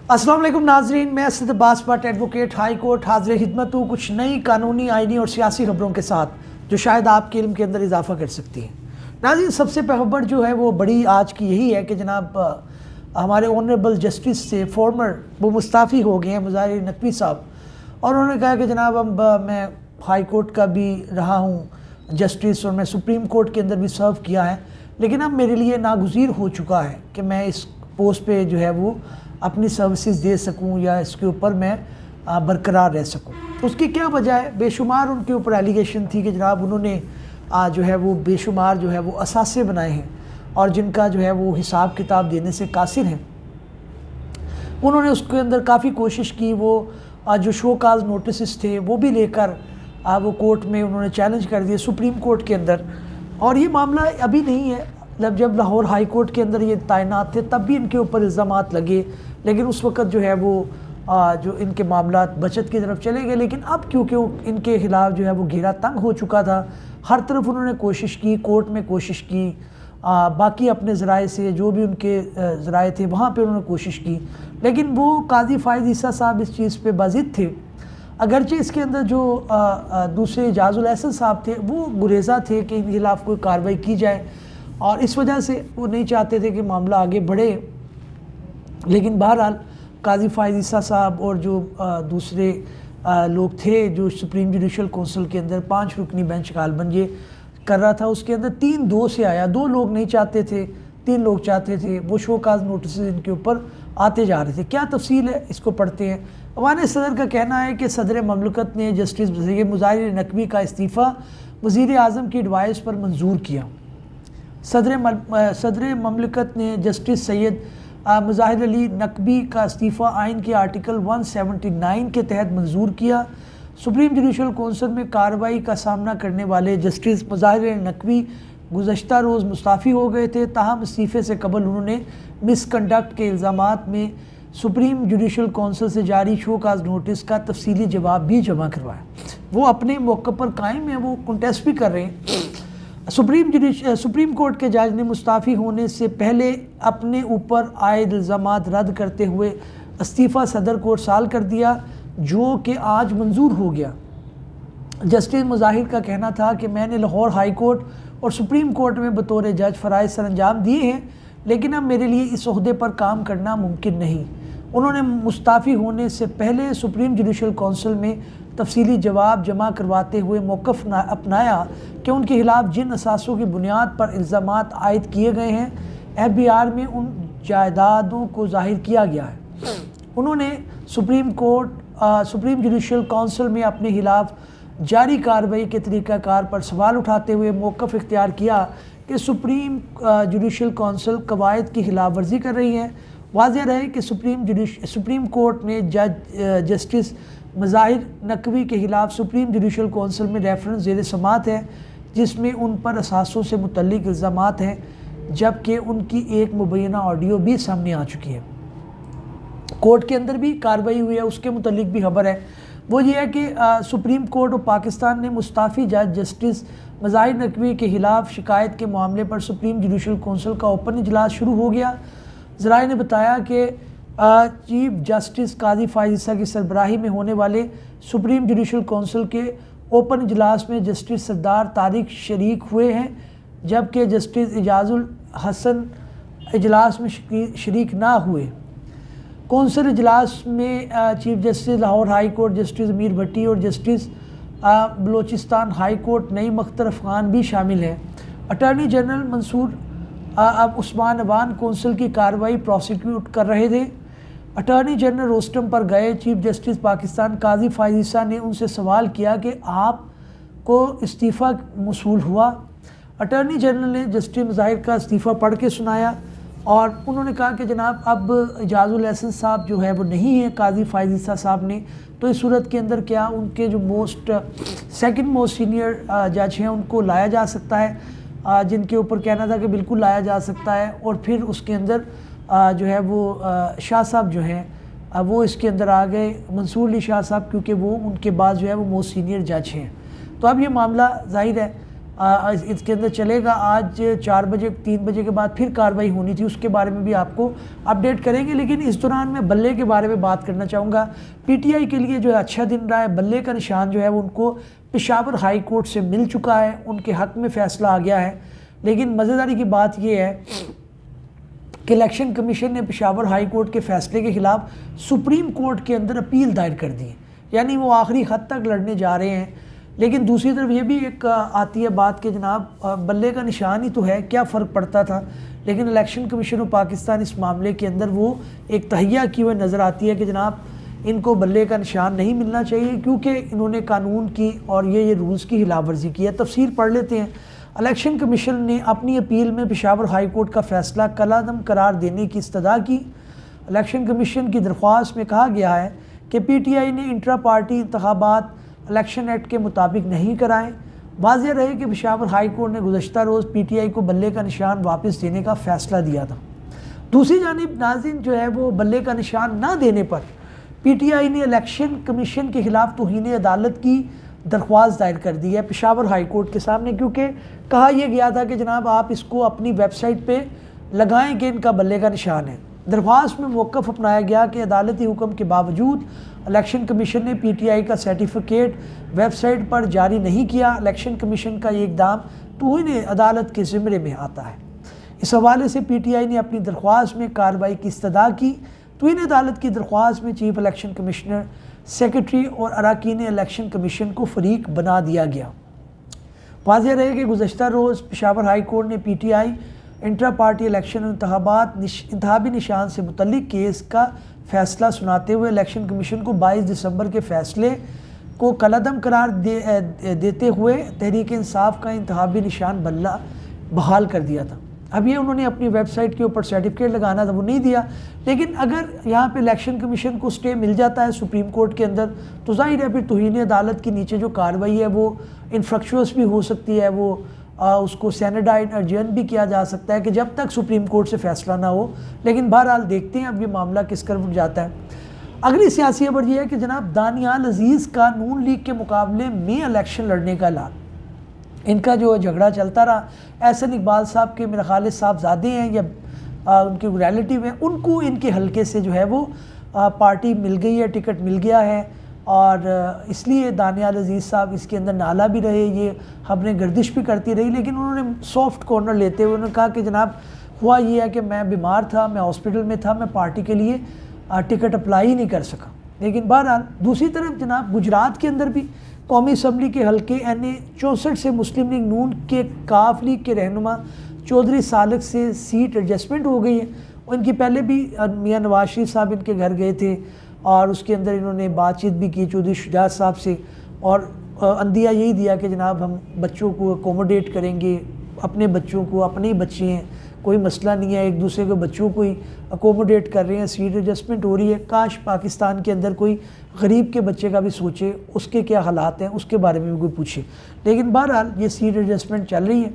अस्सलाम वालेकुम नाजरीन, मैं Asad Abbas Bhatt advocate high court हाजिर खिदमत हूँ कुछ नई कानूनी, आइनी और सियासी खबरों के साथ जो शायद आपके इल्म के अंदर इजाफा कर सकती हैं। नाज़रीन, सबसे पहली खबर जो है वो बड़ी आज की यही है कि जनाब हमारे ऑनरेबल जस्टिस से फॉर्मर वो मुस्ताफ़ी हो गए हैं मुज़ाहिर नकवी साहब, और उन्होंने कहा कि जनाब अब मैं हाई कोर्ट का भी रहा हूँ जस्टिस और मैं सुप्रीम कोर्ट के अंदर भी सर्व किया है, लेकिन अब मेरे लिए नागुज़ीर हो चुका है कि मैं इस पोस्ट पे जो है वो अपनी सर्विसेज दे सकूं या इसके ऊपर मैं बरकरार रह सकूं। तो उसकी क्या वजह है? बेशुमार उनके ऊपर एलिगेशन थी कि जनाब उन्होंने जो है वो बेशुमार जो है वो असासे बनाए हैं और जिनका जो है वो हिसाब किताब देने से कासिर हैं। उन्होंने उसके अंदर काफ़ी कोशिश की, वो जो शो काज नोटिस थे वो भी लेकर वो कोर्ट में उन्होंने चैलेंज कर दिए सुप्रीम कोर्ट के अंदर। और ये मामला अभी नहीं है, जब लाहौर हाई कोर्ट के अंदर ये तैनात थे तब भी इनके ऊपर इल्ज़ामात लगे, लेकिन उस वक़्त जो है वो जो इनके मामलात बचत की तरफ चले गए। लेकिन अब क्योंकि इनके ख़िलाफ़ जो है वो घेरा तंग हो चुका था, हर तरफ उन्होंने कोशिश की, कोर्ट में कोशिश की, बाकी अपने ज़राए से जो भी उनके ज़राए थे वहाँ पे उन्होंने कोशिश की, लेकिन वो काजी फ़ाइज़ ईसा साहब इस चीज़ पे बाज़िद थे। अगरचे इसके अंदर जो दूसरे इजाज़ुल एहसन साहब थे वो गुरेज़ा थे कि इनके खिलाफ़ कोई कार्रवाई की जाए, और इस वजह से वो नहीं चाहते थे कि मामला आगे बढ़े। लेकिन बहरहाल काजी फ़ाइज़ ईसा साहब और जो दूसरे लोग थे जो सुप्रीम जुडिशल कौंसिल के अंदर 5 रुकनी बेंच गालबन ये कर रहा था, उसके अंदर 3-2 से आया। 2 लोग नहीं चाहते थे, 3 लोग चाहते थे। वो शो काज नोटिस इनके ऊपर आते जा रहे थे। क्या तफसील है इसको पढ़ते हैं। अवान सदर का कहना है कि सदर ममलकत ने जस्टिस मुज़ाहिर नकवी का इस्तीफ़ा वज़ीर आज़म की एडवाइस पर मंजूर किया। सदर ममलकत ने जस्टिस सैयद मुज़ाहिर अली नकवी का इस्तीफ़ा आइन के आर्टिकल 179 के तहत मंजूर किया। सुप्रीम जुडिशल कौंसिल में कार्रवाई का सामना करने वाले जस्टिस मुज़ाहिर नकवी गुज़श्ता रोज़ मुस्ताफ़ी हो गए थे, ताहम इस्तीफ़े से कबल उन्होंने मिसकंडक्ट के इल्ज़ामात में सुप्रीम जुडिशल कौंसिल से जारी शो काज नोटिस का तफसीली जवाब भी जमा करवाया। वो अपने मौक़े पर कायम हैं, वो कंटेस्ट भी कर रहे हैं। सुप्रीम कोर्ट के जज ने मुस्ताफ़ी होने से पहले अपने ऊपर आयद इल्ज़ामात रद्द करते हुए इस्तीफ़ा सदर को अरसाल कर दिया, जो कि आज मंजूर हो गया। जस्टिस मुज़ाहिर का कहना था कि मैंने लाहौर हाई कोर्ट और सुप्रीम कोर्ट में बतौर जज फ़राइज़ सर अंजाम दिए हैं, लेकिन अब मेरे लिए इस ओहदे पर काम करना मुमकिन नहीं। उन्होंने मुस्ताफ़ी होने से पहले सुप्रीम जुडिशल कौंसिल में तफसीली जवाब जमा करवाते हुए मौक़िफ़ अपनाया कि उनके खिलाफ़ जिन असासों की बुनियाद पर इल्ज़ामात आयद किए गए हैं FBR में उन जायदादों को ज़ाहिर किया गया है। उन्होंने सुप्रीम जुडिशल कौंसिल में अपने खिलाफ़ जारी कार्रवाई के तरीक़ाकार पर सवाल उठाते हुए मौक़िफ़ इख्तियार किया कि सुप्रीम जुडिशल कौंसिल कवायद की खिलाफ वर्जी कर रही है। वाज़ेह रहे कि सुप्रीम कोर्ट ने जस्टिस मुज़ाहिर नकवी के खिलाफ सुप्रीम जुडिशल कौंसिल में रेफरेंस ज़ेर समात है, जिसमें उन पर असासों से मुतल्लिक़ इल्ज़ामात हैं, जबकि उनकी एक मुबैना ऑडियो भी सामने आ चुकी है। कोर्ट के अंदर भी कार्रवाई हुई है, उसके मुतल्लिक़ भी खबर है। वो ये है कि सुप्रीम कोर्ट और पाकिस्तान ने मुस्ताफ़ी जज जस्टिस मुज़ाहिर नकवी के खिलाफ शिकायत के मामले पर सुप्रीम जुडिशल कौंसिल का ओपन इजलास शुरू हो गया। ज़राए ने बताया कि चीफ जस्टिस काजी फ़ाइज़ ईसा की सरबराही में होने वाले सुप्रीम जुडिशल कौंसिल के ओपन इजलास में जस्टिस सरदार तारिक शरीक हुए हैं, जबकि जस्टिस इजाज़ुल हसन इजलास में शरीक ना हुए। कौंसिल इजलास में chief justice Lahore high court justice अमीर भट्टी और justice Balochistan high court Naeem Akhtar Afghan भी शामिल हैं। अटॉर्नी जनरल मंसूर अब उस्मान अवान कौंसिल की कार्रवाई प्रोसिक्यूट कर रहे थे। अटॉर्नी जनरल रोस्टम पर गए चीफ जस्टिस पाकिस्तान काजी फ़ाइज़ ईसा ने उनसे सवाल किया कि आपको इस्तीफ़ा मौसूल हुआ। अटॉर्नी जनरल ने जस्टिस मुज़ाहिर का इस्तीफ़ा पढ़ के सुनाया और उन्होंने कहा कि जनाब अब इजाज़ुल एहसन साहब जो है वो नहीं है काजी फ़ाइज़ ईसा साहब ने, तो इस सूरत के अंदर क्या उनके जो सेकंड मोस्ट सीनियर जज हैं उनको लाया जा सकता है, जिनके ऊपर कहना था कि बिल्कुल लाया जा सकता है। और फिर उसके अंदर जो है वो शाह साहब जो हैं वो इसके अंदर आ गए, मंसूर अली शाह साहब, क्योंकि वो उनके बाद जो है वो मोस्ट सीनियर जज हैं। तो अब ये मामला ज़ाहिर है اس کے اندر چلے گا. آج 4 بجے 3 بجے کے بعد پھر کارروائی ہونی تھی, اس کے بارے میں بھی آپ کو اپڈیٹ کریں گے. لیکن اس دوران میں بلے کے بارے میں بات کرنا چاہوں گا. پی ٹی آئی کے لیے جو ہے اچھا دن رہا ہے. بلے کا نشان جو ہے وہ ان کو پشاور ہائی کورٹ سے مل چکا ہے, ان کے حق میں فیصلہ آ گیا ہے. لیکن مزیداری کی بات یہ ہے کہ الیکشن کمیشن نے پشاور ہائی کورٹ کے فیصلے کے خلاف سپریم کورٹ کے اندر اپیل دائر کر دی ہے, یعنی وہ آخری حد تک لڑنے جا رہے ہیں. لیکن دوسری طرف یہ بھی ایک آتی ہے بات کہ جناب بلے کا نشان ہی تو ہے, کیا فرق پڑتا تھا. لیکن الیکشن کمیشن آف پاکستان اس معاملے کے اندر وہ ایک تہیہ کی ہوئے نظر آتی ہے کہ جناب ان کو بلے کا نشان نہیں ملنا چاہیے, کیونکہ انہوں نے قانون کی اور یہ رولز کی خلاف ورزی کی ہے. تفسیر پڑھ لیتے ہیں. الیکشن کمیشن نے اپنی اپیل میں پشاور ہائی کورٹ کا فیصلہ کالعدم قرار دینے کی استدعا کی. الیکشن کمیشن کی درخواست میں کہا گیا ہے کہ پی ٹی آئی نے انٹرا پارٹی انتخابات الیکشن ایکٹ کے مطابق نہیں کرائے. واضح رہے کہ پشاور ہائی کورٹ نے گزشتہ روز پی ٹی آئی کو بلے کا نشان واپس دینے کا فیصلہ دیا تھا. دوسری جانب ناظرین جو ہے وہ بلے کا نشان نہ دینے پر پی ٹی آئی نے الیکشن کمیشن کے خلاف توہین عدالت کی درخواست دائر کر دی ہے پشاور ہائی کورٹ کے سامنے, کیونکہ کہا یہ گیا تھا کہ جناب آپ اس کو اپنی ویب سائٹ پہ لگائیں کہ ان کا بلے کا نشان ہے. درخواست میں موقف اپنایا گیا کہ عدالتی حکم کے باوجود الیکشن کمیشن نے پی ٹی آئی کا سرٹیفکیٹ ویب سائٹ پر جاری نہیں کیا. الیکشن کمیشن کا یہ اقدام توہین عدالت کے زمرے میں آتا ہے. اس حوالے سے پی ٹی آئی نے اپنی درخواست میں کارروائی کی استدعا کی. توہین عدالت کی درخواست میں چیف الیکشن کمشنر, سیکرٹری اور اراکین الیکشن کمیشن کو فریق بنا دیا گیا. واضح رہے کہ گزشتہ روز پشاور ہائی کورٹ نے P T I intra party election انتخابات انتخابی نشان سے متعلق کیس کا فیصلہ سناتے ہوئے الیکشن کمیشن کو 22 دسمبر کے فیصلے کو کالعدم قرار دیتے ہوئے تحریک انصاف کا انتخابی نشان بلہ بحال کر دیا تھا. اب یہ انہوں نے اپنی ویب سائٹ کے اوپر سرٹیفکیٹ لگانا تھا, وہ نہیں دیا. لیکن اگر یہاں پہ الیکشن کمیشن کو سٹے مل جاتا ہے سپریم کورٹ کے اندر, تو ظاہر ہے پھر توہین عدالت کے نیچے جو کارروائی ہے وہ انفرکچوس بھی ہو سکتی ہے, وہ اس کو سینیڈائڈ ارجن بھی کیا جا سکتا ہے کہ جب تک سپریم کورٹ سے فیصلہ نہ ہو. لیکن بہرحال دیکھتے ہیں اب یہ معاملہ کس طرف جاتا ہے. اگلی سیاسی خبر یہ ہے کہ جناب دانیال عزیز کا نون لیگ کے مقابلے میں الیکشن لڑنے کا اعلان. ان کا جو جھگڑا چلتا رہا, احسن اقبال صاحب کے میرے خالد صاحب زادے ہیں یا ان کے ریلیٹیو ہیں, ان کو ان کے حلقے سے جو ہے وہ پارٹی مل گئی ہے, ٹکٹ مل گیا ہے, اور اس لیے دانیال عزیز صاحب اس کے اندر نالا بھی رہے, یہ خبریں گردش بھی کرتی رہی. لیکن انہوں نے سافٹ کارنر لیتے ہوئے انہوں نے کہا کہ جناب ہوا یہ ہے کہ میں بیمار تھا, میں ہاسپٹل میں تھا, میں پارٹی کے لیے ٹکٹ اپلائی نہیں کر سکا. لیکن بہرحال دوسری طرف جناب گجرات کے اندر بھی قومی اسمبلی کے حلقے این اے 64 سے مسلم لیگ نون کے کاف لیگ کے رہنما چودھری سالک سے سیٹ ایڈجسٹمنٹ ہو گئی ہے. ان کی پہلے بھی میاں نواز شریف صاحب ان کے گھر گئے تھے اور اس کے اندر انہوں نے بات چیت بھی کی چودھری شجاعت صاحب سے, اور اندیہ یہی دیا کہ جناب ہم بچوں کو اکوموڈیٹ کریں گے, اپنے بچوں کو, اپنے ہی بچے ہیں, کوئی مسئلہ نہیں ہے, ایک دوسرے کے بچوں کو ہی اکوموڈیٹ کر رہے ہیں, سیٹ ایڈجسٹمنٹ ہو رہی ہے. کاش پاکستان کے اندر کوئی غریب کے بچے کا بھی سوچے, اس کے کیا حالات ہیں اس کے بارے میں بھی کوئی پوچھے. لیکن بہرحال یہ سیٹ ایڈجسٹمنٹ چل رہی ہے.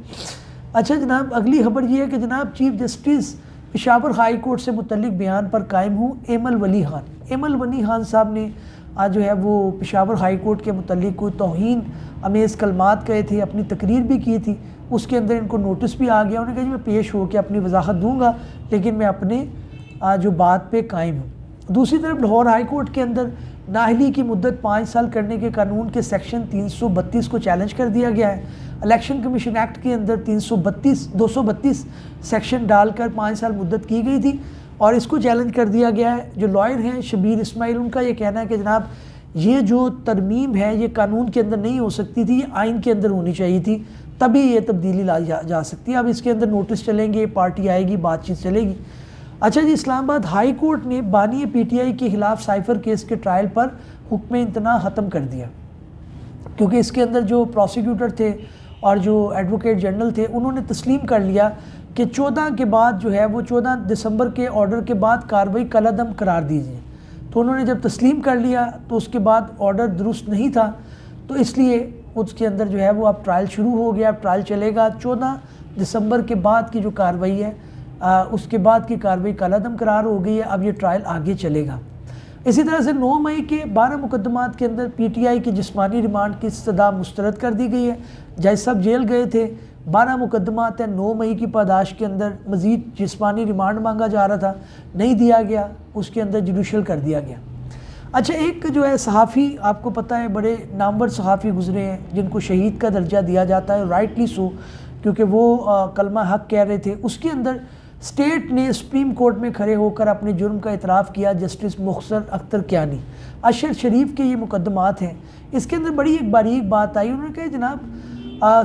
اچھا جناب اگلی خبر یہ ہے کہ جناب chief justice Peshawar high court سے متعلق بیان پر قائم ہوں ایمل ولی خان. ایمل ولی خان صاحب نے آج جو ہے وہ پشاور ہائی کورٹ کے متعلق کوئی توہین امیز کلمات کہے تھے, اپنی تقریر بھی کی تھی, اس کے اندر ان کو نوٹس بھی آ گیا. انہوں نے کہا جی میں پیش ہو کے اپنی وضاحت دوں گا, لیکن میں اپنے جو بات پہ قائم ہوں. دوسری طرف لاہور ہائی کورٹ کے اندر نااہلی کی مدت 5 سال کرنے کے قانون کے سیکشن 332 کو چیلنج کر دیا گیا ہے. الیکشن کمیشن ایکٹ کے اندر 232 سیکشن ڈال کر 5 سال مدت کی گئی تھی, اور اس کو چیلنج کر دیا گیا ہے. جو لائر ہیں شبیر اسماعیل, ان کا یہ کہنا ہے کہ جناب یہ جو ترمیم ہے یہ قانون کے اندر نہیں ہو سکتی تھی, یہ آئین کے اندر ہونی چاہیے تھی, تبھی یہ تبدیلی لائی جا سکتی ہے. اب اس کے اندر نوٹس چلیں گے, پارٹی آئے گی, بات چیت چلے گی. اچھا جی, اسلام آباد ہائی کورٹ نے بانی پی ٹی آئی کے خلاف سائفر کیس کے ٹرائل پر حکم امتناع ختم کر دیا, کیونکہ اس کے اندر جو پروسیکیوٹر تھے اور جو ایڈوکیٹ جنرل تھے انہوں نے تسلیم کر لیا کہ 14 کے بعد جو ہے وہ 14 دسمبر کے آرڈر کے بعد کارروائی کالعدم قرار دیجیے. تو انہوں نے جب تسلیم کر لیا تو اس کے بعد آرڈر درست نہیں تھا, تو اس لیے اس کے اندر جو ہے وہ اب ٹرائل شروع ہو گیا. اب ٹرائل چلے گا 14 دسمبر کے بعد کی جو کارروائی ہے اس کے بعد کی کارروائی کالعدم قرار ہو گئی ہے. اب یہ ٹرائل آگے چلے گا. इसी तरह से 9 मई के 12 मुकदमात के अंदर PTI की जिस्मानी रिमांड की इस्तदा मुस्तरद कर दी गई है। जज साहब जेल गए थे, 12 मुकदमात हैं, 9 मई की पादाश के अंदर मज़ीद जिस्मानी रिमांड मांगा जा रहा था, नहीं दिया गया, उसके अंदर जुडिशल कर दिया गया। अच्छा, एक जो है सहाफ़ी, आपको पता है बड़े नामवर सहाफ़ी गुज़रे हैं जिनको शहीद का दर्जा दिया जाता है, राइटली सो, क्योंकि वो कलमा हक़ कह रहे थे। उसके अंदर स्टेट ने सुप्रीम कोर्ट में खड़े होकर अपने जुर्म का इतराफ़ किया। जस्टिस मुख्तर अख्तर कियानी, अशर शरीफ के ये मुकदमात हैं। इसके अंदर बड़ी एक बारीक बात आई, उन्होंने कहा जनाब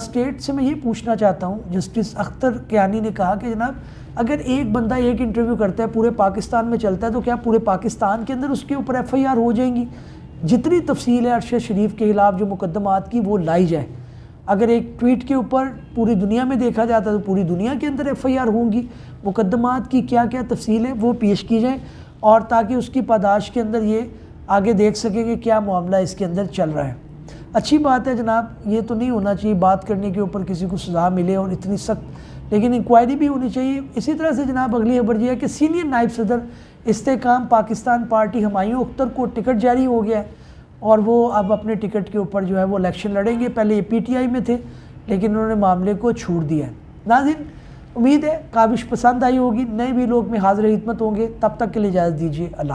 स्टेट से मैं ये पूछना चाहता हूँ, जस्टिस अख्तर कियानी ने कहा कि जनाब अगर एक बंदा एक इंटरव्यू करता है, पूरे पाकिस्तान में चलता है, तो क्या पूरे पाकिस्तान के अंदर उसके ऊपर FIR हो जाएंगी? जितनी तफसील है अरशद शरीफ के खिलाफ जो मुकदमात की वो लाई जाए। अगर एक ट्वीट के ऊपर पूरी दुनिया में देखा जाता है तो पूरी दुनिया के अंदर FIR होंगी। मुकदमात की क्या क्या तफसील है वो पेश की जाए, और ताकि उसकी पादाश के अंदर ये आगे देख सकें कि क्या मामला इसके अंदर चल रहा है। अच्छी बात है जनाब, ये तो नहीं होना चाहिए बात करने के ऊपर किसी को सज़ा मिले और इतनी सख्त, लेकिन इंक्वायरी भी होनी चाहिए। इसी तरह से जनाब अगली खबर यह है कि सीनियर नायब सदर इस्तेकाम पाकिस्तान पार्टी हुमायूं अख्तर को टिकट जारी हो गया है और वो अब अपने टिकट के ऊपर जो है वो इलेक्शन लड़ेंगे। पहले ये PTI में थे, लेकिन उन्होंने मामले को छोड़ दिया है। नाज़रीन, उम्मीद है काबिश पसंद आई होगी, नए भी लोग में हाज़िर खिदमत होंगे। तब तक के लिए इजाज़त दीजिए। अल्लाह।